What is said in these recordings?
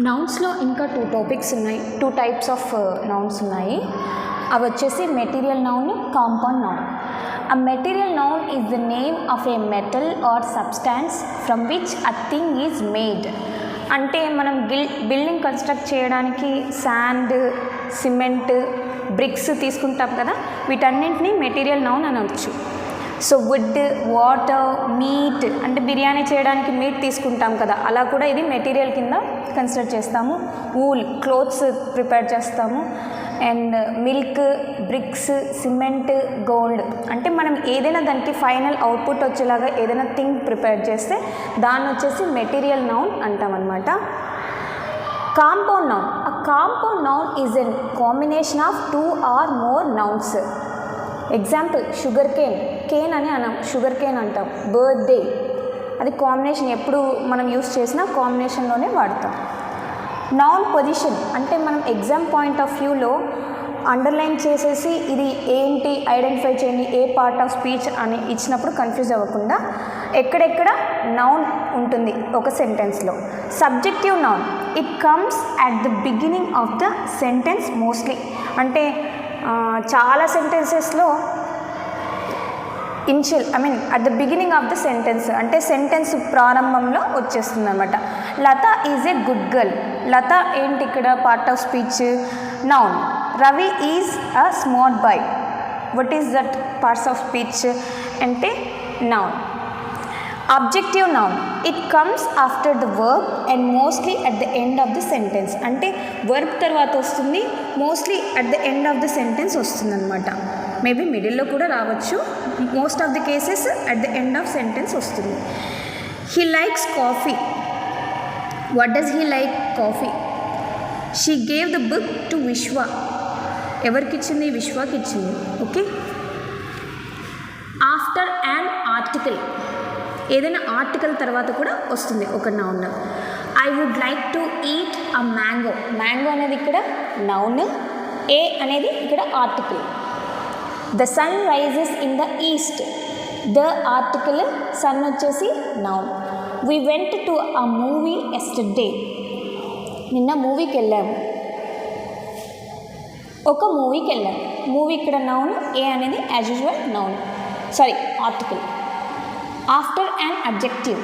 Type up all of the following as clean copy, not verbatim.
నౌన్స్లో ఇంకా two types of nouns ఉన్నాయి. అవి వచ్చేసి material noun, compound noun. A material noun is the name of a metal or substance from which a thing is made. అంటే మనం building construct చేయడానికి sand, cement, bricks తీసుకుంటాం కదా, వీటన్నింటినీ మెటీరియల్ నౌన్ అనవచ్చు. సో వుడ్, వాటర్, మీట్, అంటే బిర్యానీ చేయడానికి meet తీసుకుంటాం కదా, అలా కూడా ఇది మెటీరియల్ కింద కన్సిడర్ చేస్తాము. వూల్, క్లోత్స్ ప్రిపేర్ చేస్తాము. And milk, bricks, cement, gold, అంటే మనం ఏదైనా దానికి ఫైనల్ అవుట్పుట్ వచ్చేలాగా ఏదైనా థింగ్ ప్రిపేర్ చేస్తే దాన్ని వచ్చేసి మెటీరియల్ నౌన్ అంటామన్నమాట. Compound noun. A compound noun is an combination of 2 or more nouns. Example sugar cane, cane అని అన్నాం, షుగర్ కేన్ అంటాం. బర్త్డే, అది కాంబినేషన్, ఎప్పుడు మనం యూస్ చేసినా కాంబినేషన్లోనే వాడతాం. నౌన్ పొజిషన్, అంటే మనం ఎగ్జామ్ పాయింట్ ఆఫ్ వ్యూలో అండర్లైన్ చేసేసి ఇది ఏంటి ఐడెంటిఫై చేయండి, ఏ పార్ట్ ఆఫ్ స్పీచ్ అని ఇచ్చినప్పుడు కన్ఫ్యూజ్ అవ్వకుండా ఎక్కడెక్కడ నౌన్ ఉంటుంది ఒక సెంటెన్స్లో. Subjective noun, it comes at the beginning of the sentence mostly. అంటే చాలా సెంటెన్సెస్లో at the beginning of the sentence, అంటే సెంటెన్స్ ప్రారంభంలో వచ్చేస్తుంది అనమాట. Latha is a good girl. Latha ఏంటి ఇక్కడ part of speech, noun. Ravi is a smart boy. What is that parts of speech అంటే noun. Objective noun, it comes after the verb and mostly at the end of the sentence. అంటే verb తర్వాత వస్తుంది, mostly at the end of the sentence వస్తుంది అనమాట. Maybe మిడిల్లో కూడా రావచ్చు, most of the cases at the end of sentence వస్తుంది. He likes coffee. What does he like? Coffee. She gave the book to Vishwa. ఎవరికి ఇచ్చింది? విశ్వకి ఇచ్చింది. ఓకే. ఆఫ్టర్ యాన్ ఆర్టికల్, ఏదైనా ఆర్టికల్ తర్వాత కూడా వస్తుంది ఒక noun. I would like to eat a mango. Mango అనేది ఇక్కడ నౌన్, ఏ అనేది ఇక్కడ article. The sun rises in the east. The article, sun వచ్చేసి noun. We went to a movie yesterday. నిన్న మూవీకి వెళ్ళాము, ఒక మూవీకి వెళ్ళాము. మూవీ ఇక్కడ నౌన్, ఏ అనేది as usual noun, article. After and adjective,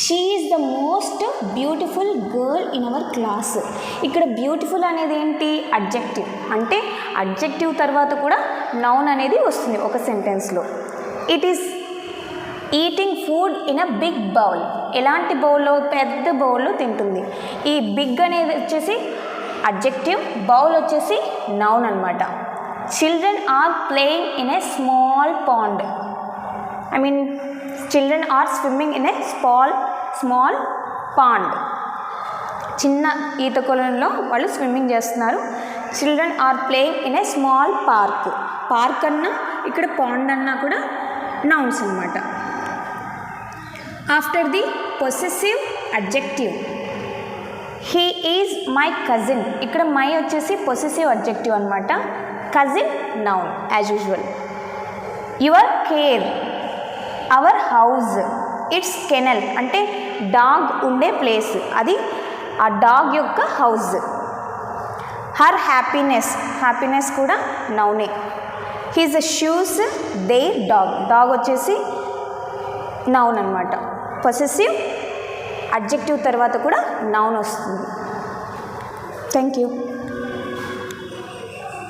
she is the most beautiful girl in our class. ఇక్కడ బ్యూటిఫుల్ అనేది ఏంటి? అడ్జెక్టివ్. అంటే అడ్జెక్టివ్ తర్వాత కూడా నౌన్ అనేది వస్తుంది ఒక సెంటెన్స్లో. It is eating food in a big bowl. ఎలాంటి బౌల్లో? పెద్ద బౌల్లో తింటుంది. ఈ బిగ్ అనేది వచ్చేసి అడ్జెక్టివ్, బౌల్ వచ్చేసి నౌన్ అనమాట. Children are playing in a small pond. Children are swimming in a small pond. చిన్న ఈత కొలంలో వాళ్ళు స్విమ్మింగ్ చేస్తున్నారు. Children are playing in a small park. Park అన్నా ఇక్కడ పాండ్ అన్నా కూడా నౌన్స్ అనమాట. After the possessive adjective, he is my cousin. ఇక్కడ మై వచ్చేసి పొసెసివ్ అడ్జెక్టివ్ అనమాట. Cousin noun as usual. Your care, our house, its kennel, అంటే dog ఉండే ప్లేస్, అది ఆ డాగ్ యొక్క హౌస్. హర్ హ్యాపీనెస్, హ్యాపీనెస్ కూడా నౌనే. His shoes, their dog. Dog వచ్చేసి నౌన్ అనమాట. పొసెసివ్ అడ్జెక్టివ్ తర్వాత కూడా నౌన్ వస్తుంది. Thank you.